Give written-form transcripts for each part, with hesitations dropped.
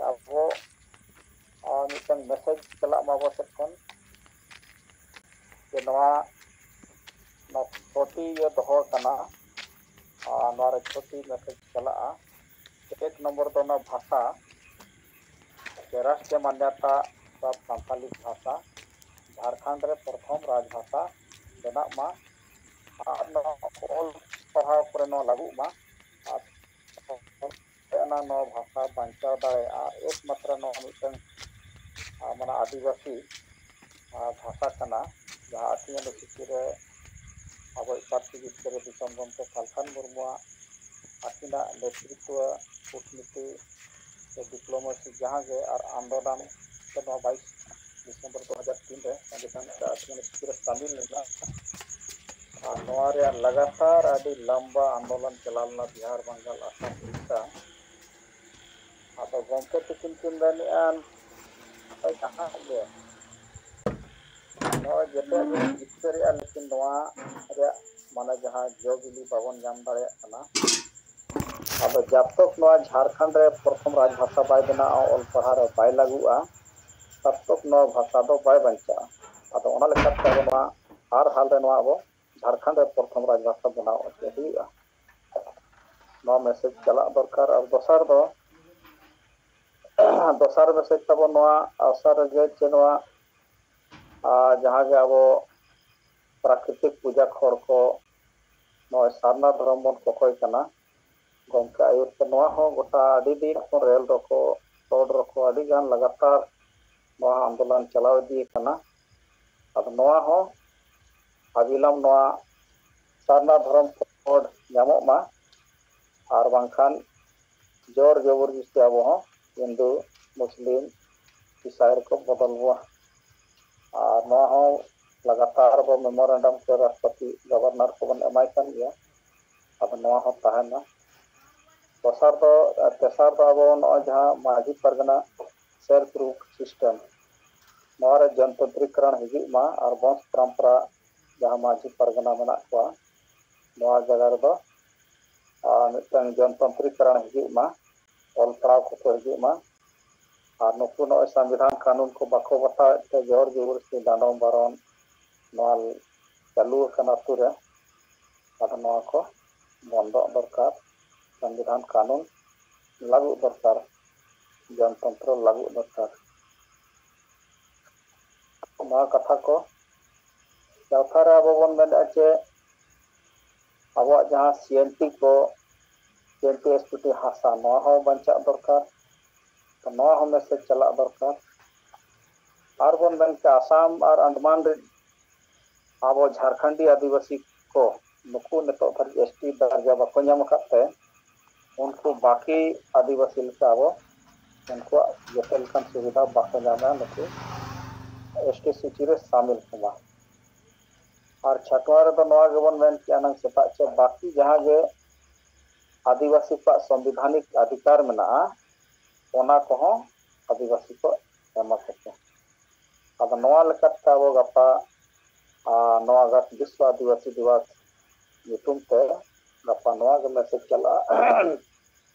ᱟᱵᱚ ᱢᱤᱫᱴᱟᱝ ᱢᱮᱥᱮᱡ ᱪᱟᱞᱟᱜ ᱢᱟ ᱟᱵᱚ ᱥᱮᱫ ᱠᱷᱚᱱ ᱡᱮ ᱱᱚᱣᱟ ᱪᱷᱚᱴᱤ ᱫᱚᱦᱚ ᱠᱟᱱᱟ ᱱᱚᱣᱟ ᱨᱮ ᱪᱷᱚᱴᱤ ᱢᱮᱥᱮᱡ ᱪᱟᱞᱟᱜᱼᱟ। एक नंबर तो ना भाषा राष्ट्रीय मान्यता प्राप्त सान्ताली भाषा झारखंड रे प्रथम राजभाषा बना मा ऑल पढ़ाव पर लागू मा भाषा बांचाव दाड़े एकमात्र माने आदिवासी भाषा कना जहाँ आती अनुसूची रे अब पार्टी जितकर दिसम गमके सालखान मुर्मुआ आकिना नेतृत्व कूटनीति डिप्लोमेसी जहाँ के और आंदोलन 22 दिसंबर 2003 रे संविधान अनुसूची शामिल लेना लगातार अभी लंबा आंदोलन चलाना बिहार बंगाल आसाम उड़ीसा अब गमके तकिन किन जहाँ गे जते जितकर लेकिन माने जहाँ जोगिली बाबन जाम दाड़े अब जब तक झारखंड रे प्रथम राजभाषा बाय बना ऑल पढ़ा रे बाय लागुआ तब तक भाषा दो बाय बंचा अब हर हाल रे अब झारखंड रे प्रथम राजभाषा बनाओ मैसेज चला दरकार और दोसर मैसेज तब अवसर गे जहाँ के अब प्राकृतिक पूजा खर को सारना धर्म बन कखय कना गमके आयुरते गोटा आदि दिन रेल रको रोड रको आदि गान लगातार आंदोलन चलाव दी कना अब अविलंब सारना धर्म कोड नामो मा और बांखान जोर जबरदस्ती अब हिंदू मुस्लिम ईसाई को बदल और लगातार बो मेमोरेंडम के राष्ट्रपति गवर्नर को बन एमाय कान गया अब तेसार अब जहाँ माझी परगना सेल्फ ग्रुप सिस्टम जनतंत्रीकरण हिजुमा और वंश परंपरा जहाँ माझी परगना मेना जगह रे जनतंत्रीकरण हिजुमा ऑल पढ़ाव को हिजुमा और नुकु संविधान कानून को बाको बताए जोर जबरदस्ती दांडम बारन चालू अतुरे को बंद दरकार संविधान कानून लागू दरकार जनतंत्र लागू दरकार कथा को चौथा रे अब बन मेना चे अब जहाँ सीएनटी को सीएनटी एसपीटी हासा बंचा दरकार तो मैसेज चला दरकार और बन मेन के आसाम और अंडमान अब झारखंडी आदिवासी को नुकु नित एसटी दर्जा बाको नाम करते उनको बाकी आदिवासी लेका अब उनको जते लेकान सुविधा बाको नामा नुकु एसटी सूची रे शामिल हुआ और छठवा रे तो गेबन मेन के अनंग सेता चे बाकी जहाँ गे आदिवासी का संवैधानिक अधिकार मेना ओना को आदिवासी को एमा सके अब अब गपा अगस्त विश्व आदिवासी दिवस नुतुम ते गपा मैसेज चला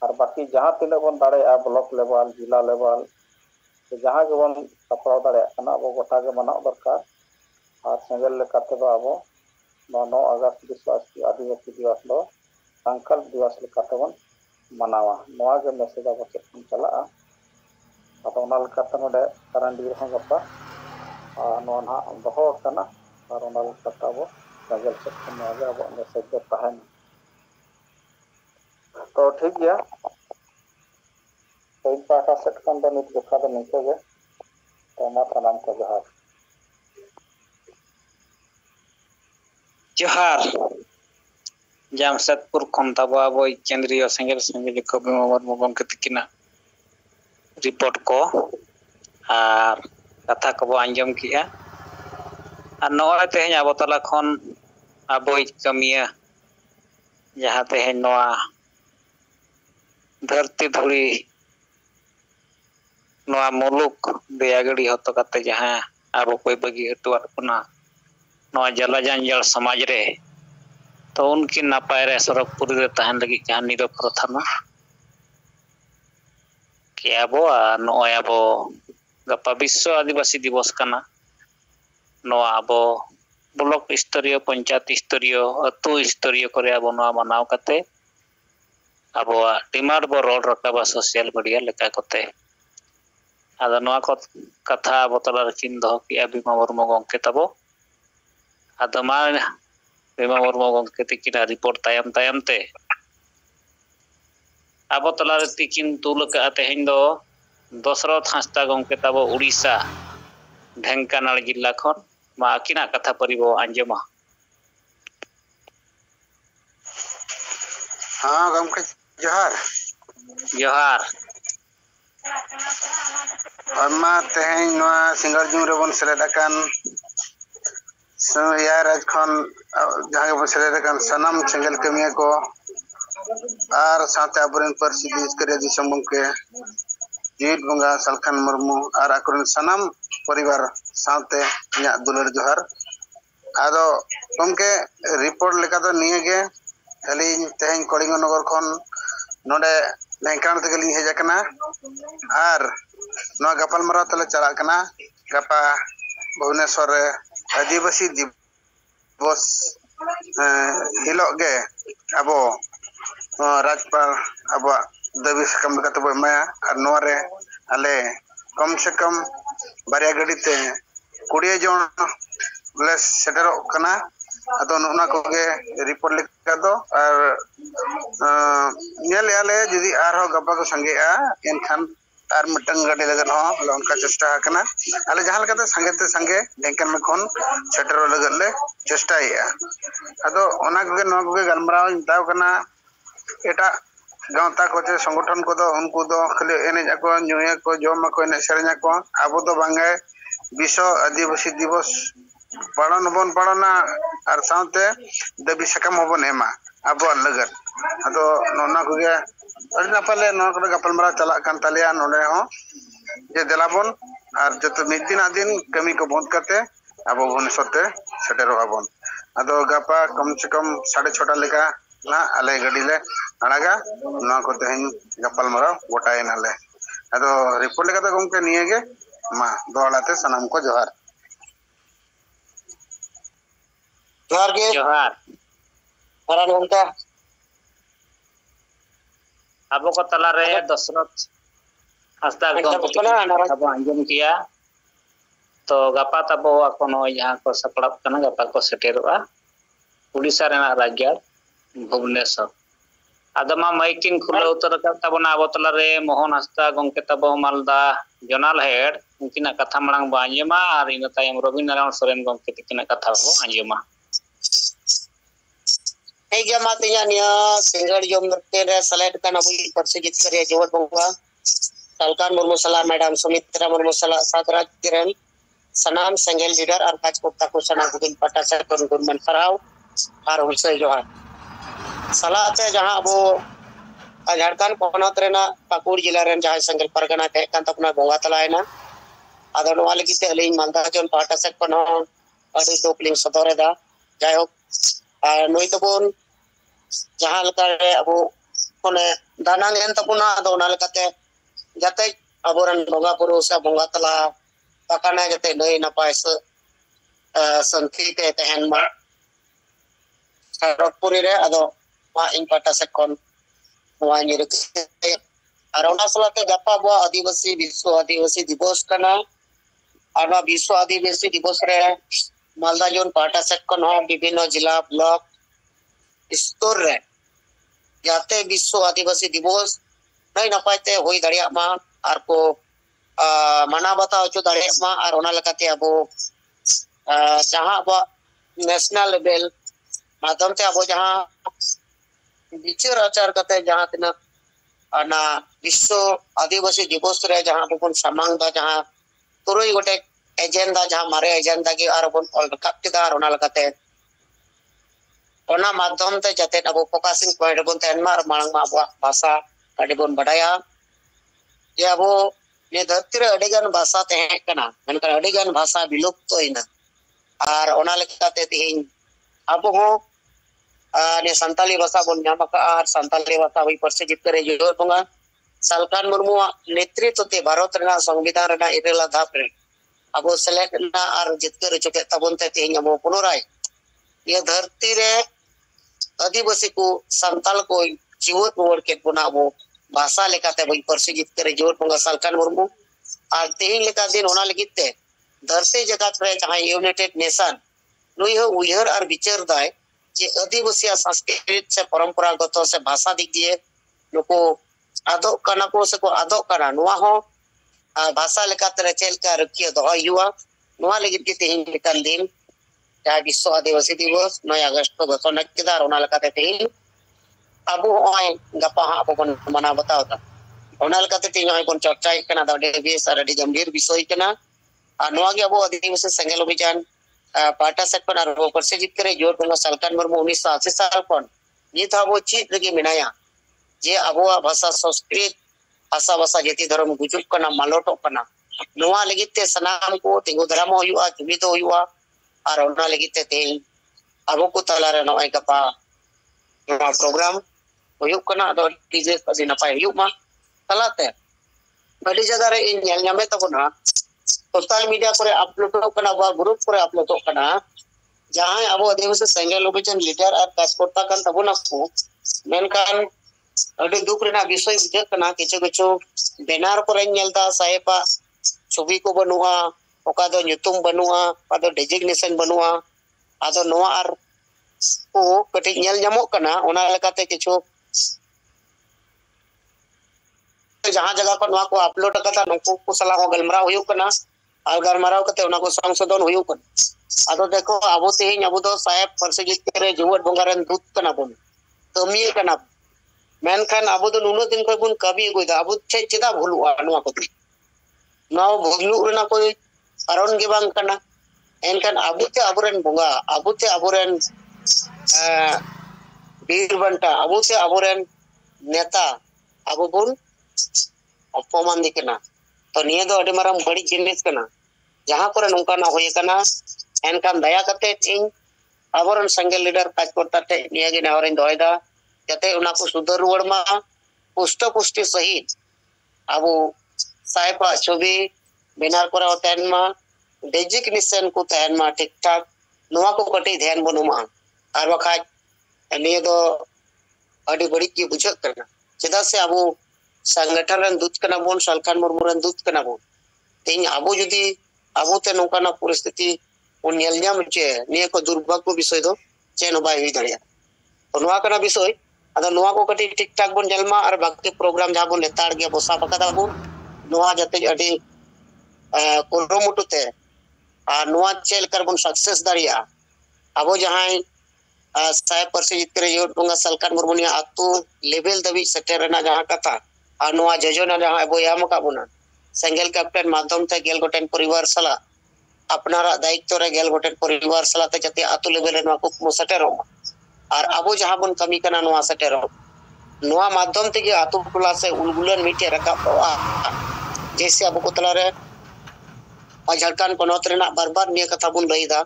और बाकी जहाँ तीन बन दाड़े ब्लॉक लेवल जिला लेवल जहाँ के बन सपड़ाव दाड़े अब गोटा के मना दरकार और सेंगल लेकाते अब 9 अगस्त विश्व आदिवासी दिवस दो संकल्प दिवस लेकाते बन मनावा के मैसेज अब चेक चला अब नोडे करंडी गपा ना दहो कना और अब सेंगल चेक अब मैसेज दो तहन तो ठीक गया तो पाटा सेट खन दो नित जखा दो निके गे तो मा प्रणाम को जोहार जामशेदपुर खन तब अब केंद्रीय सेंगल सेंगल कवि मुर्मू गमके तकिना रिपोर्ट को और कथा को आंजम किया और नॉय तेज अब तला खन अब कमिया जहाँ तेज धरती धुड़ी मुलुक दयागड़ी हतो कते जहाँ अब कोई बगी हटुआ जला जंजाल समाज रे तो उनकी नपाय रे सरकपुरी रे तहन लगी कहानी दो प्रथम ke abo noy abo gapa Biswa Adivasi Divos kana noa abo blok istorio panchayat istorio atu istorio kore abo noa manaw kate abo demand bo rol rakaba social media leka kote ado noa ko katha abo tala kin doh ki Bima Murmu gongke tabo ado ma Bima Murmu gongke tikina report tayam te abo tala tikin tul ka tehin do Dosrath Hasda gongke tabo Odisha Dhenkanal jilla khon ma akina katha paribo anjoma हाँ गमके जोहार जोहार अमा तेहें नोआ singer जुम Ray-Ban सेलेदाकान या राजखन जहां बन सेलेदाकान सनम सेंगल कमिया को are साथे अबरेन परसी दिस करे दिसम के जीत बंगा सलखान मुर्मू आर अकुरन सनम परिवार साथे nya दुलर जोहार आदो गमके रिपोर्ट लेका तो निये गे अलिन तेहें कलिंगनगर खन नोडे ढेंकानाल तेगलिन हेज आकना आर नो गपाल मारा तले चला कना गपा भुवनेश्वर रे आदिवासी दिवस हिलो गे अबो राजपाल अब दाबी सकम लेका तबो एमाया आर नो रे आले कम से कम बारिया गड़ी ते 20 जन ले सेटरो कना अदो नोना को गे रिपोर्ट लेका दो आर नेल आले जदी आरो गपा को संगेआ एनखान आर मिटंग गाड़ी लगन हो लंका चेष्टा हकना आले जहां लकाते संगे डेंकन में खन सेटरो लगन ले चेष्टाया अदो ओना को नो को गलमराव दाव कना एटा गांवता को जे संगठन को दो उनको दो खाली एने जाको न्यूया को जमा को एने सेरኛ को आबो दो बांगे विश्व आदिवासी दिवस पालन बन पालना और साथे दबी सकम होबन एमा आबो लगन अदो नोना को गे अड़ी नापाले नो को गपल मरा चला कान तालिया नोडे हो जे देलाबन और जत दिन कमी को बंद करते आबो भुवनेश्वर ते सेटेरो आबन अदो गपा कम से कम 6:30 लेका ना आले गाड़ी ले अड़ागा ना को तेहन गपल मरा गोटाय नाले अदो रिपोर्ट लेका तो गमके निये गे मा दोलाते सनम को जोहार जोहार गे जोहार हरान गमका abo ko tala re Dosrath Hasda gongke abo anjom kiya to gapa tabo akono jahan ko saplap kana gapa ko seteroa Odisha rena rajya Bhubaneswar adama maikin khula utar ka tabona abo tala re Mohan Hasda gongke tabo Malda Jonal head unkina katha marang bo anjema ar ina tayam Robinarayan Soren gongke tikina katha bo anjema Ega matinya nia single jom tere select kan abu persegit karya Jawa Bangga Salkan Murmu Salah Madam Sumitra Murmu Salah Satraj Kiran Sanam Single leader Arkaj Kopta Kusana Bugin Patasa Gunman Farau Harul Sai Johar Salah te jaha abu Jharkhand Ponat rena Pakur jila ren jaha Single Pargana te kan tapna Bangga talaina ado no wale kite alin Malda jon Patasa kono adi dopling sotore da jai hok noi tabon jaha lekare abu kone danang en tapuna ado na lekate jate aburan bonga puru sa bonga tala takana jate noi napai se santi te tehen ma sarapuri re ado ma ing pata sekon wa nyir arona salate gapa bo adivasi biswa adivasi divos kana ana biswa adivasi divos re Malda jon pata sekon ho bibhinno jila block स्तर रे जाते विश्व आदिवासी दिवस नई नपायते होई दाड़िया मा are को माना बताओ जो दाड़िया मा आर ओना लकाते अबो जहां अब नेशनल लेवल माध्यम ते अबो जहां विचार आचार करते जहां तना ना विश्व आदिवासी दिवस रे जहां बन सामांग दा जहां तुरई गोटे एजेंडा जहां मारे एजेंडा की आर बन ऑल कप के दार ओना लकाते ओना माध्यम ते जाते अब फोकसिंग पॉइंट बन तेन मार मांग मा अब भाषा अडी बन बडाया ये अब ने धरती रे अडीगन भाषा ते कना मनका अडीगन भाषा विलुप्त होइना आर ओना लेकाते तिहिन अब हो ने संताली भाषा बन नामका आर संताली भाषा वही परसे जित करे जोर बंगा सालखान मुर्मू नेतृत्व ते भारत रना संविधान रना इरेला धाप रे अबो सेलेक्ट ना आर जितकर चुके तबन ते तेहिं अबो पुनराय ये धरती रे आदिवासी को संताल को जीवत मोड़ के पुना अबो भाषा लेकाते बई परसी जितकर जीवत पंगा सालखान मुर्मू आर तेहिं लेका दिन होना लगिते धरती जगत रे जहां यूनाइटेड नेशन नुई हो उयहर आर विचार दाय जे आदिवासी संस्कृति से परंपरागत से भाषा दिख दिए नुको आदो कना को से को आदो कना नुआ हो भाषा लेकाते रे चेलका रखियो दो युवा नुआ लगित के तेहिं लेकान दिन या विश्व आदिवासी दिवस 9 अगस्त को घोषणा किदा रोना लेकाते तेहिं अबो ओय गपा अबो बन मना बतावता ओना लेकाते तेहिं ओय कोन चर्चा कना दे बेस आर डी गंभीर विषय कना नुआ गे अबो आदिवासी संगेल अभियान पार्टा सेट पर आरो परसे जित करे जोर पंगा सालखान मुर्मू 1980 साल पर नित अबो चीज लगी मिनाया जे अबो भाषा संस्कृत भाषा भाषा जाति धर्म गुजुक कना मालोटो कना नुआ लगिते सनाम को तिंगु धर्म होयुआ जुमिद होयुआ आर ओना लगिते तेहिं अबो को तलारे नय गपा नुआ प्रोग्राम होयुक कना दो डीजे अदि नपाय होयुक मा तलाते बड़ी जगह रे इन नेल नामे तबना सोशल मीडिया पर अपलोड कना बा ग्रुप पर अपलोड कना जहां अबो आदिवासी संगेल अभियान लीडर और काजकर्ता कान तबना को मेनकान अभी दुख रेना विषय बुझे कना किछु किछु बैनर पर नेलदा साहेबा छवि को बनुआ ओका दो nyutum बनुआ ओका दो डेजिग्नेशन बनुआ आदो नोआ आर को कटि नेल जामो कना ओना लेकाते किछु जहां जगह पर नोआ को अपलोड कता नको को सला हो गलमरा होयो कना और गलमराव कते ओना को संशोधन होयो कना आदो देखो अबो तेहिं अबो दो साहेब परसेजित करे जुवट बंगारन दूत कना बन कमी कना मेनखान अब तो नुनो दिन कोई बुन कभी कोई दा अब चेदा भूलुआ नुआ को ना भूलु रेना कोई कारण के बांग कना एनखान अबुते अबुरेन बुंगा अबुते अबुरेन बीर बंटा अबुते अबुरेन नेता अबु बुन अपमान दिकना तो निये दो अडी माराम बड़ी जिनिस कना जहां पर नोंका ना होय कना एनखान दया कते इन अबुरेन संगेल लीडर काज करता थे निये गे नावरेन दोयदा जाते उना को सुधर रुवड़ मा पुष्ट पुष्टि सहित अब साहेबा छवि बिनार पर तहन मा डेजिग्नेशन को तहन मा ठीक ठाक नुआ को कटी ध्यान बनुमा आर बखा निये दो अडी बड़ी की बुझक करना चेदा से अब संगठन रन दूत कना बोन सालखान मुर्मू रन दूत कना बोन तेन अब जुदी अब ते नोकाना परिस्थिति उन नेल ᱧᱟᱢ चे निये को दुर्भाग्य विषय दो चेन बाय हुई दड़िया तो नुआ कना विषय अदा नुआ को कटी ठीक ठाक बन जलमा और बाकी प्रोग्राम जहां बन लेताड़ गे बोसा बकादा बन नुआ जते अडी कुरुमुटुते आ नुआ चेल कर बन सक्सेस दारिया अबो जहां साहेब परसेजित करे योर पंगा सालखान मुर्मू ने आतु लेवल दबी सेटेरना जहां कथा आ नुआ जजोना जहां अबो याम का बुना सेंगेल कैप्टन माध्यम ते गेल गोटेन परिवार सला अपनारा दायित्व रे गेल गोटेन परिवार सला ते जते आतु लेवल नुआ को सेटेरो और अब जहां बन कमी कना नुआ सेटेरो नुआ माध्यम ते आतु टोला से उलगुलन मिटे रकाब जैसे अब को तला रे झारखंड पनौत रेना बार-बार निया कथा बन रहीदा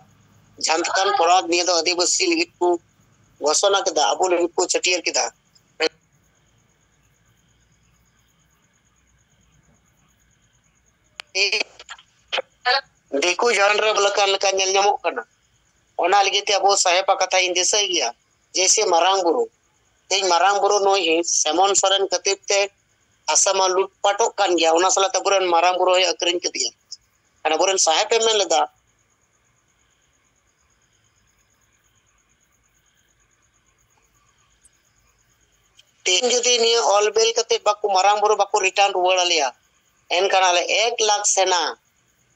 झारखंड पनौत निया दो आदिवासी लिगित को घोषणा केदा अब लिगित को छटियर केदा देखो जान रे बलकान लका नेल ᱧᱟᱢᱚᱜ कना ओना लिगिते अब साहेबा कथा इन दिसay गया जैसे मारांग बुरु तेज मारांग बुरु नोई सेमन सरन कतिते आसामा लुटपाटो कान गया ओना सला तबुरन मारांग बुरु है अकरिन के दिया अना बुरन साहेब में लदा तीन जुदी नि ऑल बेल कते बाकु मारांग बुरु बाकु रिटर्न रुवाड़ लिया एन कनाले 1 लाख सेना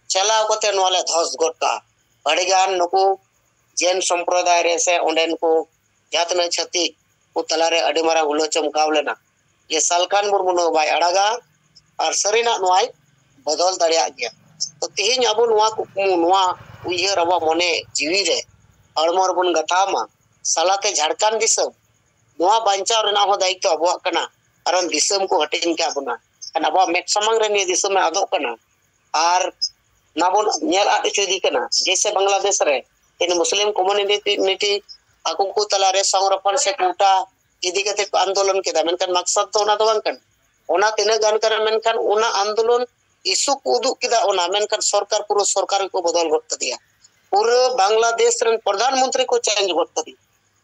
चलाव कते नोले धस गोटका अड़ीगान नुकु जैन संप्रदाय रे से ओंडेन को जातने छति को तलारे अडी मारा हुलो चमकाव लेना ये सालखान मुर्मू नो बाय अड़ागा और सरीना नोय बदल दड़िया गया तो तेहिं अब नुआ कुकमु नुआ उइहर अब मने जीवी रे हड़मोर बन गथामा सालाते झारखंड दिसम नुआ बांचाव रेना हो दायित्व अबवा कना अरन दिसम को हटिन के अबना अन अब मेट समंग रे नि दिसम में आदो कना और नाबोन नेल आदि चुदी कना जैसे बांग्लादेश रे इन मुस्लिम कम्युनिटी aku को तलारे संरक्षण से कोटा इदी कते आंदोलन केदा मेनकन मकसद तो ना तो बांकन ona tina gan kana menkan ona आंदोलन isu ko uduk kida ona menkan सरकार पूरा सरकार को बदल got दिया पूरे बांग्लादेश रन प्रधानमंत्री को चेंज got दिया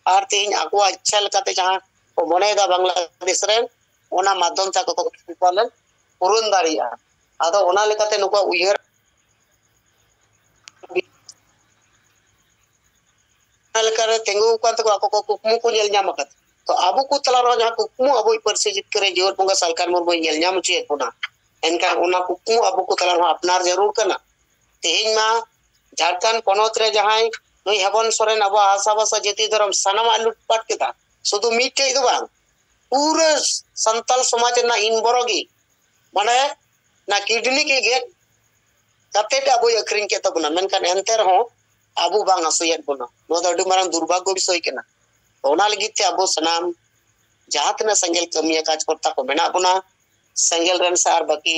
आर तेज ako अच्छा लकाते जहां को मनेदा बांग्लादेश रन ona माध्यम ता को पालन पुरुन दारिया आदो ona लेकाते नुको उयहर लेकारे तेंगु कान तको ako को कुकमु को नेल ᱧᱟᱢ akat तो abu को तला रो जहां कुकमु अबो परसे जित करे जीवन बंगा सरकार मुर्मु नेल ᱧᱟᱢ चे पुना एनका ओना कुकमु अबो को तला रो अपनार जरूर कना तेज मा झारखंड पनोत रे जहां नुई हेवन सोरेन अबो आसाबासा जति धर्म सनामा लुटपाट केदा शुधु मीटे दो बांग पूरे संताल समाज ना इन बरोगी माने ना किडनी के गेट कते अबो अखरिन के तबना मेनकान एंते रहो अबो बांग असुयत बना नो द अडु मारन दुर्भाग्य विषय केना ओना लगित ते अबो सनाम जहातना संगेल कमिया काज करता को मेना बना संगेल रन सार बाकी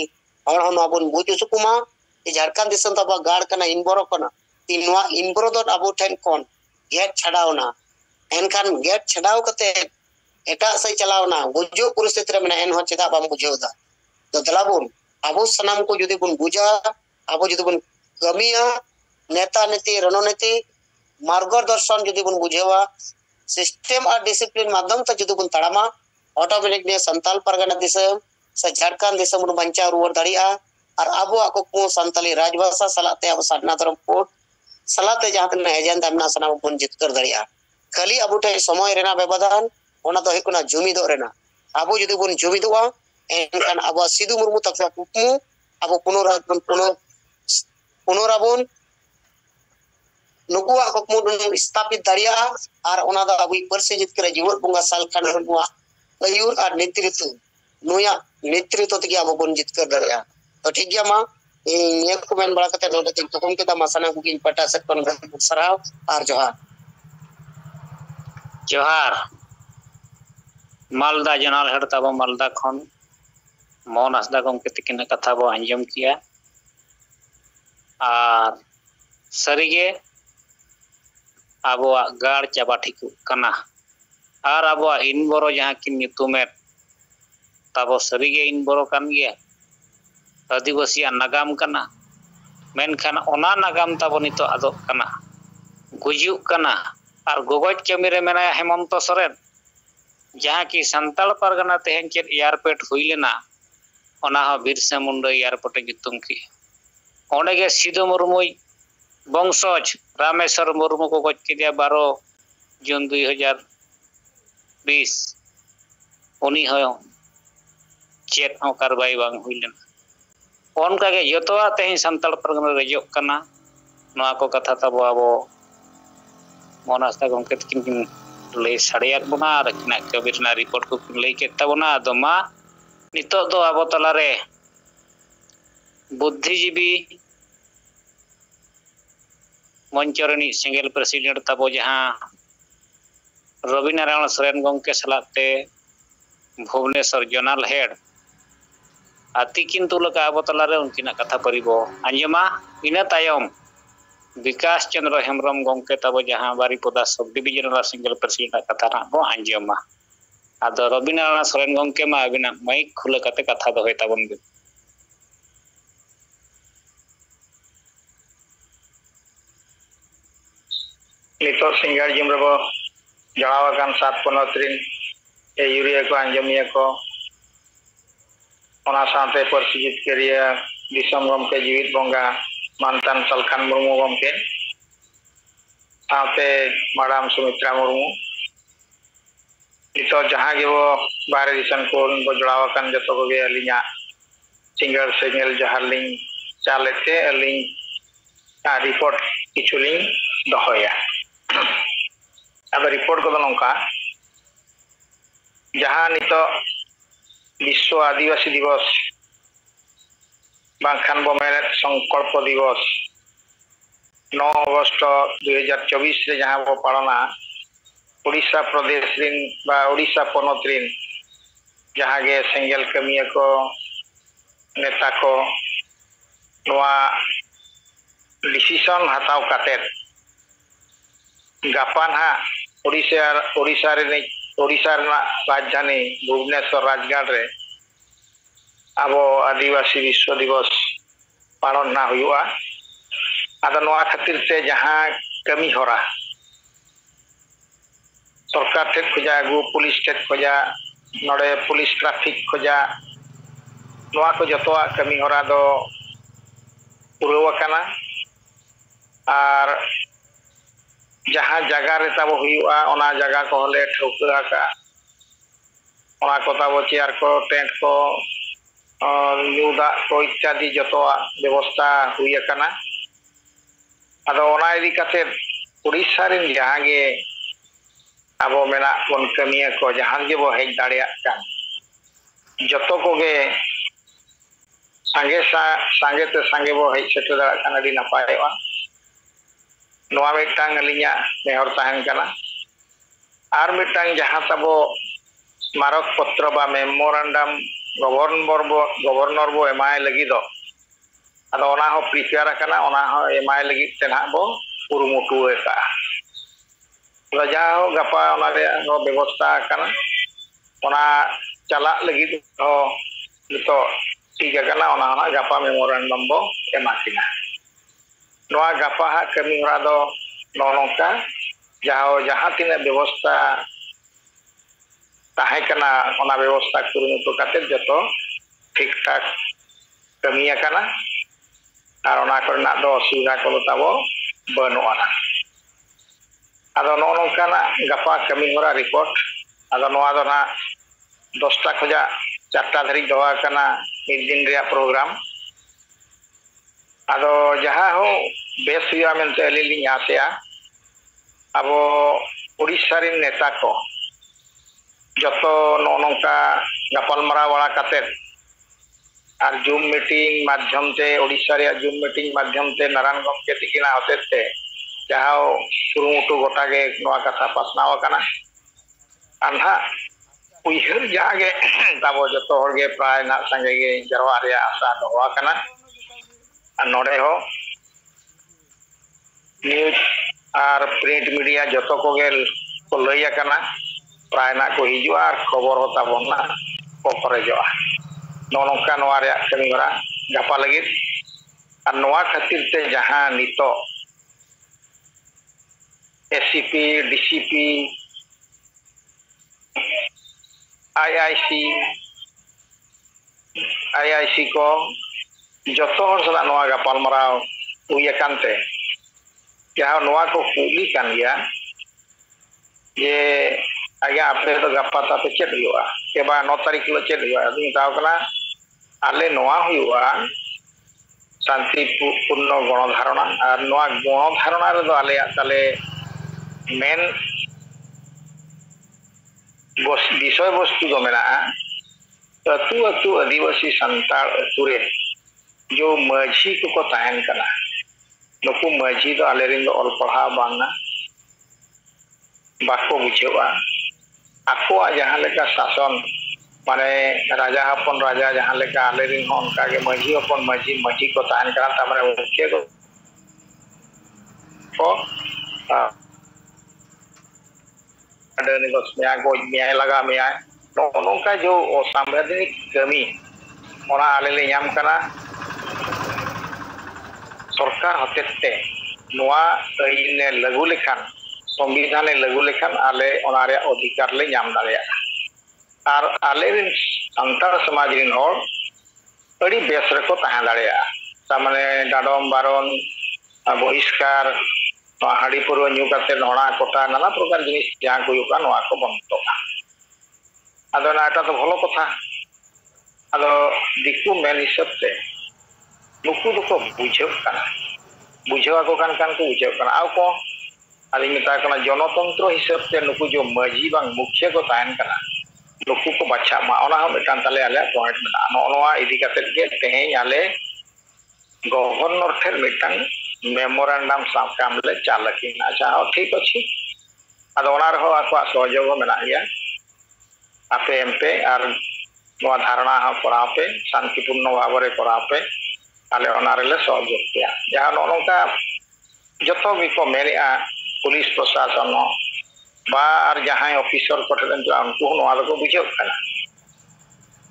और हम अबन बुझु सुकुमा झारखंड दिसम तब गाड़ कना इन बरो कना तीनवा इन बरो दो अबो ठेन कोन गेट छडावना एनखान गेट छडाव कते एटा सही चलावना बुझो परिस्थिति रे मेना एन हो चेदा बाम बुझेवदा तो दलाबुन अबो सनाम को जदि बुन बुझा अबो जदि बुन कमिया नेता नीति रणनीति मार्गदर्शन जदि बुन बुझेवा सिस्टम और डिसिप्लिन माध्यम तक जदि बुन तड़ामा ऑटोमेटिक ने संताल परगना दिसम से झारखंड दिसम बुन बंचा रुवर दड़िया और अबो आको को संताली राजभाषा सलाते अब साधना धर्म कोट सलाते जहां तक एजेंडा हमना सनाम बुन जितकर दड़िया खाली अबो ठे समय रेना व्यवधान ओना तो हेकुना जुमिदो रेना अबो जदि बुन जुमिदोआ एनखान अबो सिदु मुर्मु तक कुकमु अबो पुनराबुन नुकुआ कुकमु स्थापित दड़िया और ओना दा अबो परसे जितकर जीवन बंगा साल खान नुआ अयुर और नेतृत्व नुया नेतृत्व तक अबो बुन जितकर दड़िया तो ठीक गया मा ये को मेन बड़ा कते नोटे तिन तुकुम के ता मसाना कुकिंग पटा से कोन सराव और जोहार मालदा जनाल हेड तब मालदा खन मोहन हंसदा गमके तकिन कथा बो अंजम किया और सरीगे आबोआ गाड़ चाबा ठिकु कना और आबोआ इन बरो जहां किन नितुमे तबो सरीगे इन बरो कान गया आदिवासी नागाम कना मेनखान ओना नागाम तब नितो आदो कना गुजु कना और गोगज कमी रे मेना हेमंत सोरेन जहां की संताल परगना तेहन चेत एयरपोर्ट हुई लेना ओना हो बिरसा मुंडा एयरपोर्ट जुतुम की ओंडे गे सिधु मुर्मु वंशज रामेश्वर मुर्मु को गज के 12 जून 2020 उनी हो चेत हो कारवाई बांग हुई लेना ओनका के जतवा तेहन संताल परगना रेजो कना नोआ को कथा तब आबो मोनास्ता गमके तकिन लay साड़ियात बना रखना कबिरना रिपोर्ट को लay के तबना दमा नितो दो आबो तलारे बुद्धिजीवी मंचरनी सिंगल प्रेसिडेंट तबो जहां रविनारायण सोरेन गमके सलाते भुवनेश्वर जोनल हेड आती किंतु लका आबो तलारे उनकिना कथा परिबो अंजमा इना तायम विकास चंद्र हेम्ब्रम गमके तब जहां Baripada sub divisional single president कथा ना बो अंजमा आदो रविनारायण सोरेन गमके मा अबिना माइक खुले कते कथा दो होय ताबन बे नितो सिंगर जिमरबो जड़ावाकान 7 15 ए यूरिया को अंजमिया को ओना साथे परसिजित करिया दिसम गमके जीवित बंगा मानतान सलखान मुर्मु गमके साथे मैडम सुमित्रा मुर्मु नितो जहां गे वो बारे दिसन को उनको जड़ावाकान जतो को गे अलिया सिंगर सिंगल जहां लिंग चालेते अलिंग रिपोर्ट किचुलिंग दहोया अब रिपोर्ट को नौका जहां नितो विश्व आदिवासी दिवस बांखान बोमेन संकल्प दिवस 9 अगस्त 2024 रे जहां वो पालना उड़ीसा प्रदेश रिन बा उड़ीसा पनत रिन जहां गे सेंगल कमिया को नेता को नोआ डिसीजन हताव काते गापान हा उड़ीसा रे राजधानी भुवनेश्वर राजगढ़ रे abo Adivasi Biswa Divos paron na huyu'a ado noa khatir te jahan kami hora सरकार ठेक खोजा आगु पुलिस ठेक खोजा नोडे पुलिस ट्रैफिक खोजा नोआ को जतोआ कमी होरा दो पुरवा कना आर जहां जगह रे ताबो हुयुआ ओना जगह को हले ठौका का ओना को ताबो चेयर को टेंट को न्यूदा को इत्यादि जतोआ व्यवस्था हुई कना आदो ओना इदी काते उड़ीसा रे जहां गे abo menak pun kamiya ko jahan ge bo hej dareyak kan joto ko ge sange te bo hej setu dareyak kan adi napayoa noa mitang alinya nehor tahen kana ar mitang jahan tabo smarok patra ba memorandum governor bo emai lagi do ado ona ho prepare kana ona ho emai lagi tenha bo urumutu ka raja ho gapa ona re no ବ୍ୟବସ୍ଥା kana ona chalak lagi ho nito ठीक kana ona ona gapa memorandum bo emakina noa gapa ha kami hora do nonongka jahan tina ବ୍ୟବସ୍ଥା tahe kana ona ବ୍ୟବସ୍ଥା kurumutu kate joto ठीक ठाक kami kana ar ona korna do sura ko tabo banuana ado nongkana gapa kami hora report ado noa do na 10टा khoja 4टा dhari doa kana mid din rea program ado jaha ho bes huya mente alili asea abo Odisha rin neta ko joto nongka gapal mara wala katet ar zoom meeting madhyam te Odisha rea zoom meeting madhyam te naran gomke tikina hotete jahau kurumutu gota ge noa kata pasnawa kana anha uihur jage tabo joto hor ge pray na sange ge jarwa rea asa doa kana node ho news ar print media joto ko ge ko laya kana pray na ko hiju ar khobor ho tabo na ko korejoa nonongka noa rea kami hora gapa lagi ar noa khatir te jahan nito SCP, DCP, IIC ko joto hor sala noa gapal marau huya kante jaha noa ko kuli kan ya je aga apne to gapa ta pe chet huyu'a ke ba 9 tarik lo chet huyu'a ading taw kana ale noa huyu'a शांति पूर्ण गणधारणा और नोआ गणधारणा रे दो आले ताले main विषय वस्तु दो मेना अतु आदिवासी संताल अतुरे जो माझी को ताहन कना नुकु माझी दो आले रिन दो ऑल पढ़ा बांगा बाको बुझेवा आको जहां लेका शासन माने राजा हपन राजा जहां लेका आले रिन हो उनका के माझी हपन माझी को ताहन कना ता माने मुख्य को ada nih semia go miai laga miai nongka jo samradini kami ona alele nyam kana सरकार हतेते नोआ आईने लागू लेखान संविधान लागू लेखान आले ओनारे अधिकार ले नाम दाड़ेया आर आले रिन संतार समाज रिन होर अड़ी बेस रको ताहे दाड़ेया तामाने डाडम बारन बहिष्कार हाड़ी पुरो न्यू काते नोड़ा कोटा नाना प्रकार जिनिस जहां को युका नोआ को बंतो आदो नाटा तो भलो कथा आदो दिकु मेन हिसाब से नुकु दुको बुझेवा को कान को बुझेव काना आउ को आदि मिता कना जनतंत्र हिसाब से नुकु जो माझी बांग मुख्य को ताहन कना नुकु को बाछा मा ओना हम मिटान ताले आले पॉइंट में नोआ इदी काते के तेहें आले गवर्नर ठेर मिटान मेमोरेंडम सामकाम ले चालकिन अच्छा ठीक अछि आदो ओना रहो आको सहयोग मेना गया आपे एमपे आर नोआ धारणा हा करापे शांतिपूर्ण भाव रे करापे आले ओना रे ले सहयोग किया जहां नोनका जतो भी को मेरिया पुलिस प्रशासन बा आर जहां ऑफिसर को ठेन जो उनको नोआ को बुझेव कना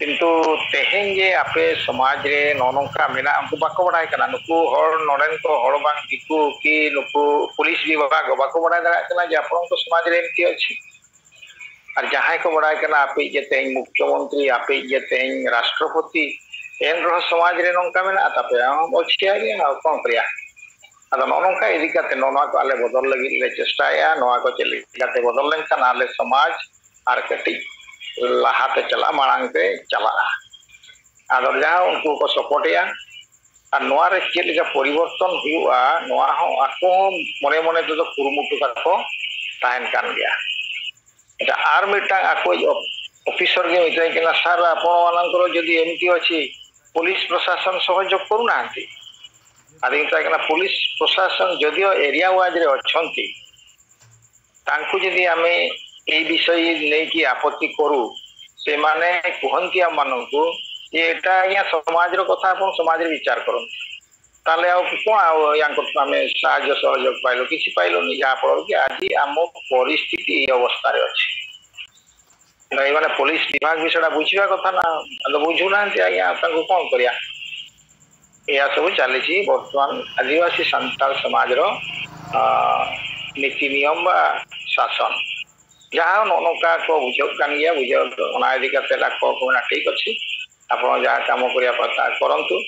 किंतु तेहें जे आपे समाज रे नौनोंका मेना उनको बाको बड़ाई कना नुकु हर नोडेन को हर बांग दिकु की नुकु पुलिस विभाग बाको बड़ाई दरा कना जे आपन को समाज रे की अछि और जहां को बड़ाई कना आपे जे तेहें मुख्यमंत्री आपे जे तेहें राष्ट्रपति एन रह समाज रे नोंका मेना तापे हम ओछिया गे आ कोन करिया अद नोनोंका इदी काते नोना को आले बदल लगी ले चेष्टाया नोआ को चली काते बदल लेन कना आले समाज आर कटी लाहाते चला मांग पे चला आदर जहां उनको को सपोर्टिया और नोआ रे चेल का परिवर्तन हुआ नोआ हो आको मने मने तो कुरुमुटु को ताहन कान गया এটা আর মিটা আको অফিসার কে মিটাই কিনা স্যার আপন মানকৰ যদি এমটি ଅଛି পুলিশ প্রশাসন সহযোগ করু নাহাନ୍ତି আদি কিনা পুলিশ প্রশাসন যদিও এরিয়া ওয়াইজ রে অছন্তি তাଙ୍କୁ যদি আমি এই বিষয় নেই কি আপত্তি করু সে মানে কুহন্তিয়া মানଙ୍କୁ যে এটা ইয়া সমাজৰ কথা আপন সমাজৰ বিচার করুন তাহলে আর কোন ইয়াঙ্কর আমি সাহায্য সহযোগ পাইলো কিছু পাইলো নি যা পড়ো কি আজি আম পরিস্থিতি এই অবস্থায় আছে নাই মানে পুলিশ বিভাগ বিষয়টা বুঝিবা কথা না বুঝু না আজ্ঞা তাଙ୍କୁ কোন করিয়া এয়া সব চালিছি বর্তমান আদিবাসী সান্তাল সমাজর নীতি নিয়ম বা শাসন जहाँ नौका को बुझान गया बुझा इदी कहना ठीक अच्छे आप जहाँ कम करता करूँ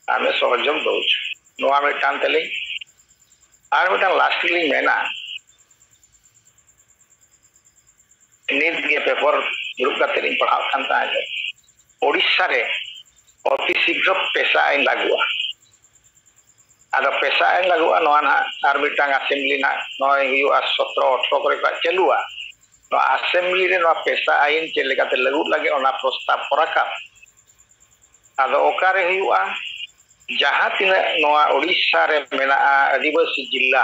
आम सहयोग दौर नुआ मिटान तेल और मिटान लास्टली मेना नित गे पेपर दुरुब करते पढ़ा ओडिशा रे अति शीघ्र पेशा आईन लागुआ आदा पेशा आईन लागुआ नोआ ना आर मिटांग असेंबली ना नय हुआ 17-18 करे का चलुआ तो असेंबली रे नोआ पेशा आईन चेलेकाते लागु लागे ओना प्रस्ताव पराका आदा ओकारे हुआ जहां तिना नोआ ओडिशा रे मेना आदिवासी जिला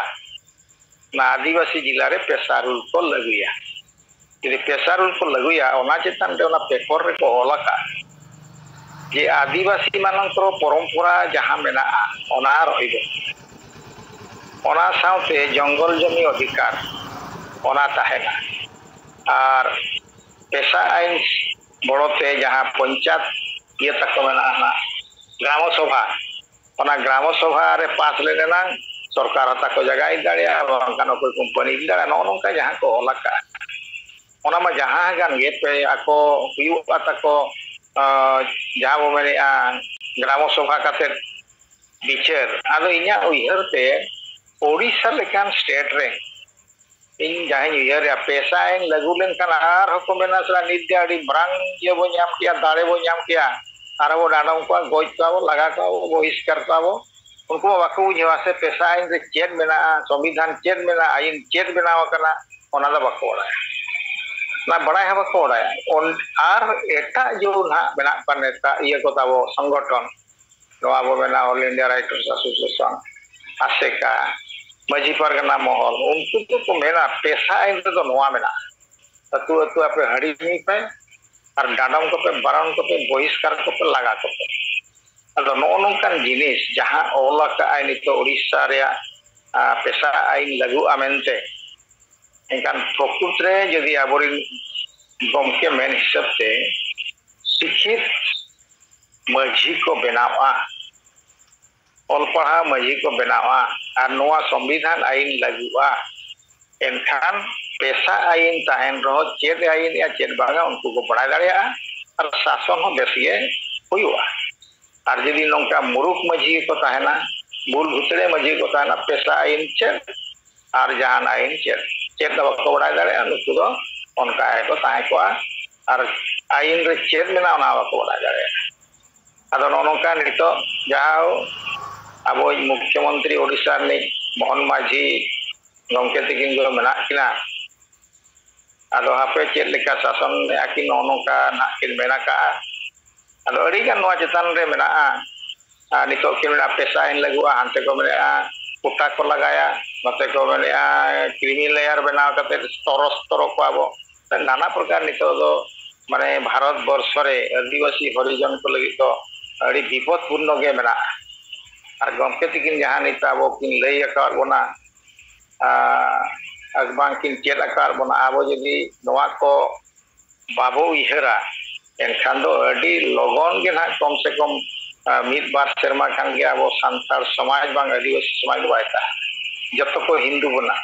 ना आदिवासी जिला रे पेशा रूल को लगुया यदि पेशा रूल को लगुया ओना चेतन रे ओना पेपर रे को ओलाका जे आदिवासी मानकर परंपरा जहां मेना ओना रहिबो ओना साउते जंगल जमी अधिकार ओना ताहेना और पेशा आईन बड़ोते जहां पंचायत ये तक मेना ग्राम सभा ओना ग्राम सभा रे पास लेना सरकार तक जगह दाड़िया बांकानो कोई कंपनी दाड़ा नोनका जहां को ओलाका ओना मा जहां गान गे पे आको हुआ तको जहाँ वो मेरे ग्राम सभा काते बिचार आदो इन्या उयहरते ओडिशा लेकान स्टेट रे इन जहाँ उयहर या पेशा आईन लागू लेनखान आर हको मेना सला नित्य आडी ब्रांग ये बो ᱧᱟᱢ किया दाड़े बो ᱧᱟᱢ किया आर वो डाडम को गोज को लगा को बहिष्कार को उनको बाको बुझवा से पेशा आईन रे चेद मेना संविधान चेद मेना आईन चेद बनाव कना ओना दा बाको बड़ाय ना बड़ा है बाको बड़ाय और एटा जो ना मेना नेता ये को ताबो संगठन नोआ बो मेना ऑल इंडिया राइटर्स एसोसिएशन आसेका मजी परगना महल उनको तो मेना पेशा आईन तो नोआ मेना अतु अतु आपे हड़ी नहीं पे और डाडम को पे बारन को पे बहिष्कार को पे लगा को पे अदो नोनोंकान जिनिस जहां ओलाका आईन तो ओडिशा रे पेशा आईन लागू आमेनते एनकान प्रकृत रे यदि आबोरिन गमके मेन हिसाब से शिक्षित मजी को बनावा ऑल पढ़ा मजी को बनावा और नोआ संविधान आईन लागुआ एनखान पेशा आईन ताहन रहो चेद आईन या चेद बांगा उनको को पढ़ा दाड़िया और शासन हो बेसिए हुआ और यदि नोंका मुरुख मजी को ताहना बुल भुतरे मजी को ताहना पेशा आईन चेद और जहान आईन चेद चेद दबा को पढ़ा दाड़िया नुकु दो उनका है को ताहे को और आईन रे चेद मेना ओना को पढ़ा दाड़िया आदो नोनोंका नितो जाओ अब मुख्यमंत्री ओडिशा ने मोहन माझी गमके तकिन जो मेना किना आदो हापे चेद लेका शासन आकिन नोनोंका ना किन मेना का आदो अड़ी गान नोआ चेतन रे मेना नितो किन मेना पेशा आईन लगुआ हानते को मेना कुटा को लगाया नते को मेना क्रीमी लेयर बनाव कते स्तर को आबो नाना प्रकार नितो दो माने भारत वर्ष रे आदिवासी हरिजन को लगी तो अड़ी विपदपूर्ण गे मेना और गमके तकिन जहां निता वो किन लई अकार बोना अगबांग किन चेद अकार बोना आबो यदि नोआ को बाबो इहरा एनखान दो अडी लगन के ना कम से कम मिद बार सेरमा खान के अब सानतार समाज बांग आदिवासी समाज बायता जब को हिंदू बना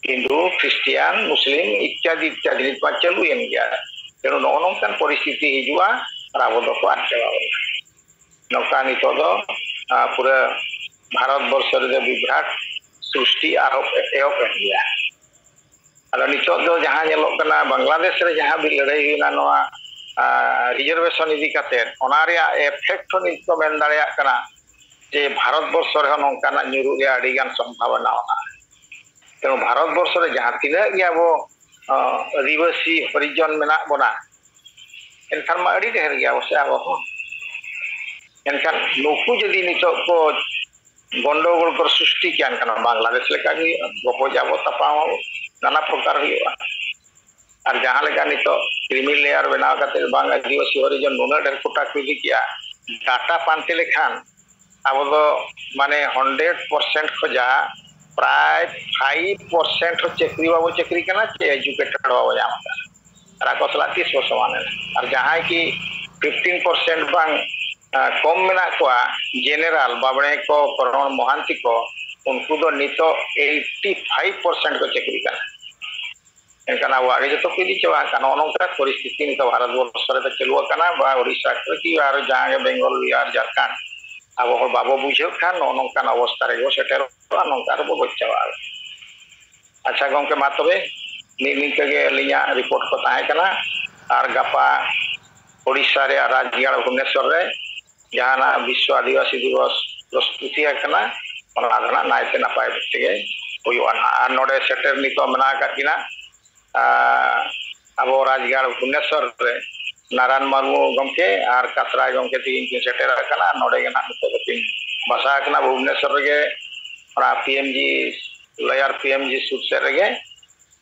हिंदू क्रिश्चियन मुस्लिम इत्यादि इत्यादि नित चलू एन गया तेणु नौकान परिस्थिति हिजुआ और अब को आद चाबा नौका नित पूरा भारत वर्ष विभ्राट सृष्टि एहब गया अल नित जहाँ नेलोकना बांग्लादेश रे जहाँ भी लड़ाई हुईना रिजर्वेशन इदी कातेर ओना रे एफेक्ट नित को मेन दाड़ेया कना जे भारत वर्ष रे नौकाना ᱧᱩᱨᱩ रे आड़ी गान संभावना तेणु भारत वर्ष रे जहाँ तीना गे अब आदिवासी हरिजन मेना बना एनखान मा अड़ी ढेर गया से अब एनखान नुकु जदि नित को गंडगोल को सृष्टि कियान कना बांग्लादेश लेका गे गपजाब तपाव नाना प्रकार हुआ और जहाँ लेका नित क्रिमी लेयर बनाव काते बांग आदिवासी हरिजन नुना ढेर कोटा को इदी किया डाटा पांते लेखान अब दो माने 100% खजा प्राय 5% चक्री बाबू चक्री करना एजुकेटेड बाबू जामता राकोसला 30% माने और जहाँ की 15% बांग कम मेना को जेनरल बाबड़े को करण महांती को उनको तो नितो 85% को चक्री करना एनकान अब आगे जो को इदी चवा कानो नोंका परिस्थिति नितो भारत वर्ष रे चलुआ कना बा ओडिशा की और जहाँ बेंगल बिहार झारखंड अब बाबो बुझे खान नौकान अवस्था रे सेटर नौकार बो बच्चा अच्छा गमके मा तबे निके गे लिया रिपोर्ट को ताहे कना और गपा ओडिशा रे राज्य भुवनेश्वर रे जहाना विश्व आदिवासी दिवस प्रस्तुति कना ओना नायते नपाय बेटे हुआ नोडे सेटर नितो मना काकिना अब राजगाड़ भुवनेश्वर रे नारायण मुर्मू गमके और कातराय गमके तीन सेटर कना नोडे गना नितो बसा कना भुवनेश्वर रे पीएमजी लयार पीएमजी सुट से रे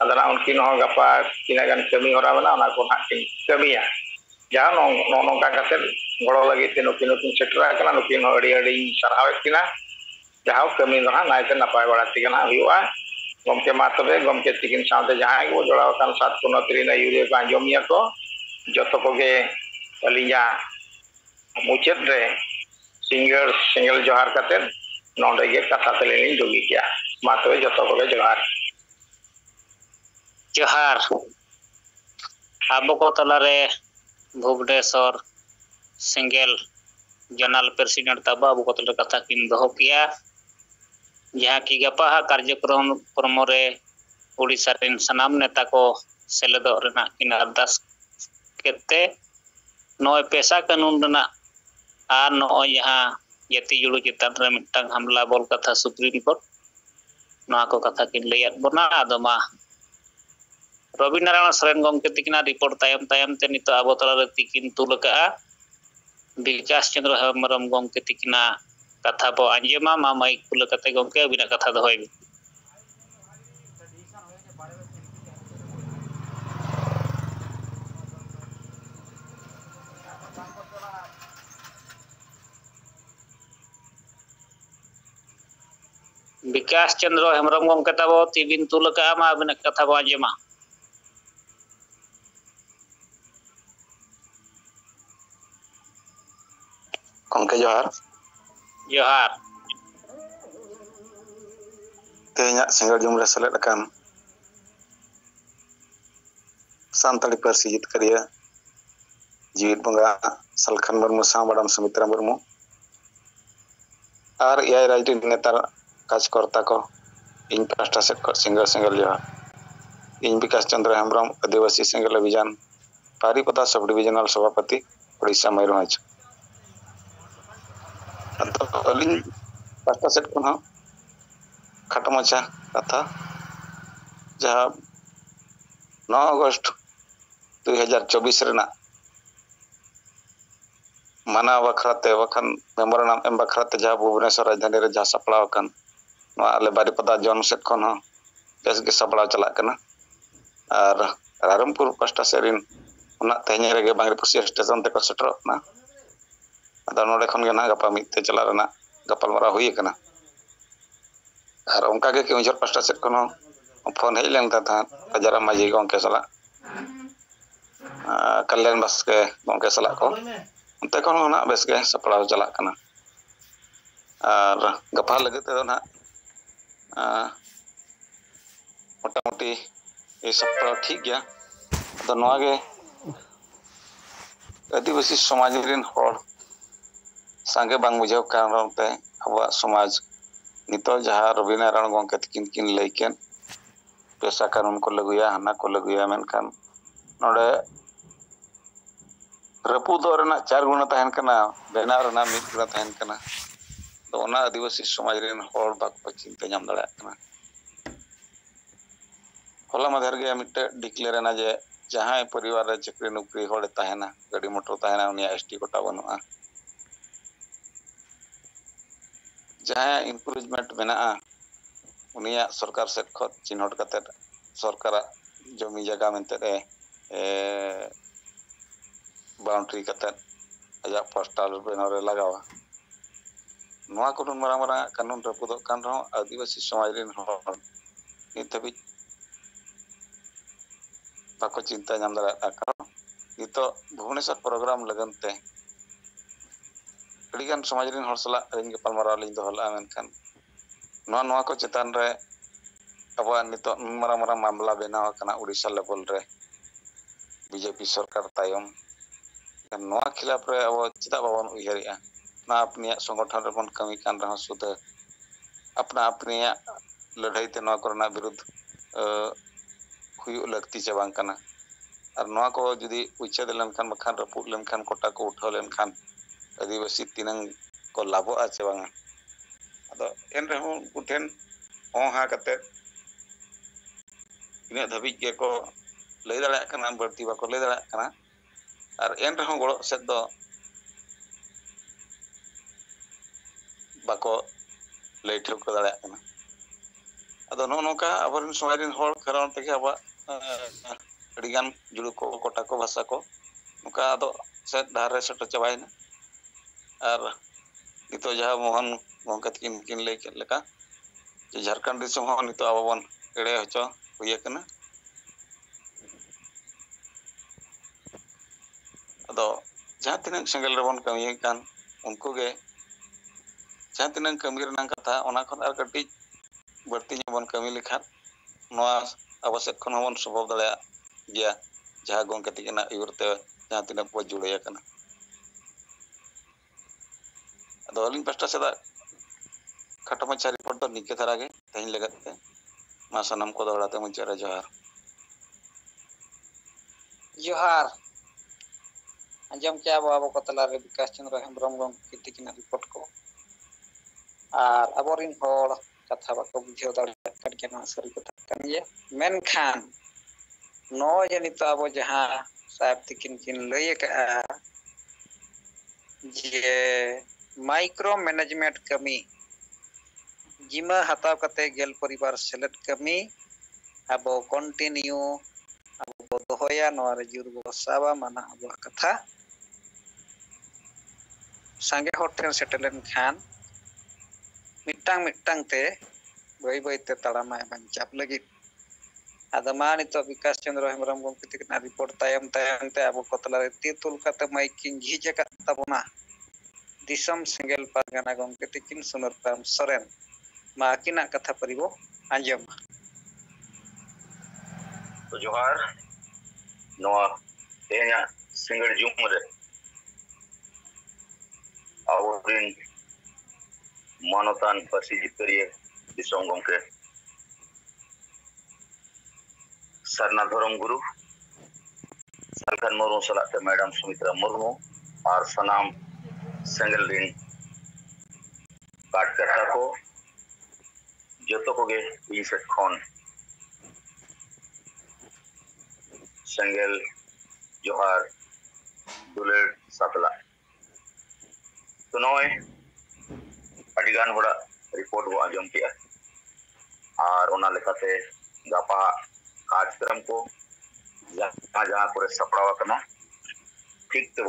अदना उनकिन हो गपा तीना गान कमी होरा बना ओना को ना कमिया जहां नोका काते गड़ो लगी ते नुकिन सेटर कना नुकिन हो अड़ी अड़ी सराव किना जहां कमी ना नायते नपाय बड़ा तिगना हुआ गमके मा तबे गमके तिकिन साथे जहां को जोड़ाव कान 729 यूरिया को आंजमिया को जतो को गे अलिया मुचेद रे सिंगल जोहार काते नोंडे गे कथा तलेनी दुगी किया मा तबे जतो को जोहार जोहार अब को तलारे भुवनेश्वर सिंगल जनरल प्रेसिडेंट तब अब को तलारे कथा किन दहो किया जहाँ की गपा कार्यक्रम रे ओडिशा रेन सनाम नेता को सेलेदो रेना किन अरदास केते नय पैसा कानून रेना आ नय यहाँ यति जुड़ू चितान रे मिटंग हमला बोल कथा सुप्रीम कोर्ट नवा को कथा किन लैयात बना आदमा रवि नारायण सरेन गमके तिकिना रिपोर्ट तायम तायम ते नितो आबो तला रे तिकिन तुलका विकास चंद्र हेमरम गमके तिकिना कथा बो आंजेमा मा माइक पुल कते गमके बिना कथा दहोय विकास चंद्र हेमरम गमके तबो तिबिन तुलका मा बिना कथा बो आंजेमा गमके जोहार जोहार तेहना सिंगल जुमरे सेलेद अकान सानताड़ी पार्सी जितकारिया जीवित बंगा सलखन मुर्मू सा बड़ाम सुमित्रा मुर्मू और एआई राजनीति नेता कार्यकर्ता को इन पास्टा सेट को सिंगल जोहार इन विकास चंद्र हेम्ब्रम आदिवासी सिंगल अभियान पारीपदा सब डिविजनल सभापति ओडिशा मयूरभंज अलिन पास्टा सेट को खाटो मचा कथा जहाँ 9 अगस्त 2024 रेना माना बखराते बखान मेमोरेंडम एम बखराते जहाँ भुवनेश्वर राजधानी रे जहाँ सपड़ाव कान आले बारीपदा जोन सेट खन बेस गे सपड़ाव चला कना और रारमपुर पास्टा सेरिन उना तेहने रे बांगरी पुसी स्टेशन ते को सेटर ना अदा नोडे खन गे ना गपा मिते चला रेना गपाल मारा हुई कना और उनका के केउंझर पास्टा सेट खन फोन हेज लेन था बजारा माजी गंके सला कल्याण बास्के गंके सलाह को उनते को ना बेस के सपड़ा चला कना और गपा लगे ते ना मोटामुटी ये सपड़ा ठीक गया तो नवागे आदिवासी समाज रिन होड़ सांगे बांग बुझाव कारणते अब समाज नितो जहाँ रविनारायण गंके किन लैकेन पेशा कानून को लगुया हना को लगुया मेनखान नोडे रपुदो रेना 4 गुण तहन कना बेनाव रेना 1 गुण तहन कना तो ओना आदिवासी समाज रिन होड़ बाको चिंता नाम दाड़ा कना होला मधर गे मिटे डिक्लेयर ना जे जहां परिवार रे चक्री नौकरी होड़ तहना गाड़ी मोटर तहना उनिया एसटी कोटा बनुआ जहां इनकरेजमेंट मेना उनिया सरकार सेट खत चिन्हट कते सरकार जमी जगह मेनते बाउंड्री कते आजा पोस्टल बेनर रे लगावा नोआ को मारा मारा कानून रपुदो कान रहो आदिवासी समाज रिन होड़ नित हबी बाको चिंता नाम दाड़ा कारण नितो भुवनेश्वर प्रोग्राम लगनते अड़ीगान समाज रिन होड़ सला रिन गपाल मारा लिंग दोहला मेनखान नोआ नोआ को चेतान रे अब नितो मारा मारा मामला बेनाव कना उड़ीसा लेवल रे बीजेपी सरकार तायम नोआ खिलाफ रे अब चेता बाबन उयहरिया ना अपनिया संगठन रे बन कमी कान रहा सुध अपना अपनिया लड़ाई ते नोआ करना विरुद्ध हुयु लगती चे बांग कना और नोआ को जुदी उच्छेद लेनखान बखान रपुद लेनखान कोटा को उठाव लेनखान आदिवासी तिनंग को लाभो आचे बांग अदो एन रहो उठेन हा कते इने धबी के को लई दाड़ा कना बर्ती बाको लई दाड़ा कना और एन रहो गड़ो सेद दो बाको लई ठेव को दाड़ा कना अदो नोका अबरिन समाजरिन होड़ कारण तके अब अड़ीगान जुड़ू को कोटा को भाषा को नुका अदो से धार रे सट चबायना और नितो जहाँ मोहन गंके किन लई के लेका जे झारखंड दिसम हो नितो अब बन एड़े हचो हुए कना अदो जहाँ तिनंग सेंगल रे बन कमी कान उनको गे जहाँ तिनंग कमी रना कथा ओना खन आर कटी बढ़ती बन कमी लेखान नोआ अब सेट खन बन संभव दाड़ा गया जहाँ गंके तिना इउरते जहाँ तिना को जुड़े कना अदो अलिंग पास्टा सेदा खाटो मच्छा रिपोर्ट तो निके धारा गे तेहन लगते मा सनम को दौड़ाते मुझे जोहार जोहार अंजम के अब को तला रे विकास चंद्र हेम्ब्रम गंके तिना रिपोर्ट को और अबरिन होड़ कथा बाको बुझाव दाड़ा कन सारी कथा कन गया मेनखान नो जनी तो अब जहाँ साहेब तिकिन लई का जे माइक्रो मैनेजमेंट कमी जिमा हताव कते गेल परिवार सेलेट कमी अब कंटिन्यू अब दोहया नोआ रे जुर बो साबा माना अब कथा संगे होड़ ठेन सेटलेन खान मिट्टांग मिट्टांग ते बई बई ते तड़ामा बंचाप लगी आदमा नितो विकास चंद्र हेम्ब्रम गंके तिना रिपोर्ट तायम तायम ते अब कोतला रे तितुल कते माइकिन झिजे कताबना दिसम सेंगेल पारगाना गंके तिकिन सुनरताम सरेन मा किना कथा परिबो आंजम तो जोहार नोआ तेना सिंगल जुम रे आवरिन मानवतान पासी जितरिए दिसम गंके सरना धर्म गुरु सरकार मुर्मू सलाते मैडम सुमित्रा मुर्मू और सनाम सेंगल रिन काटकर्ता को जोतो को गे इन सेट खन सेंगल जोहार दुलेर सातला तो नय अडिगान होड़ा रिपोर्ट बो आजम किया और ओना लेकाते गापा कार्यक्रम को जहाँ जहाँ पर सपड़ाव कना ठीक तो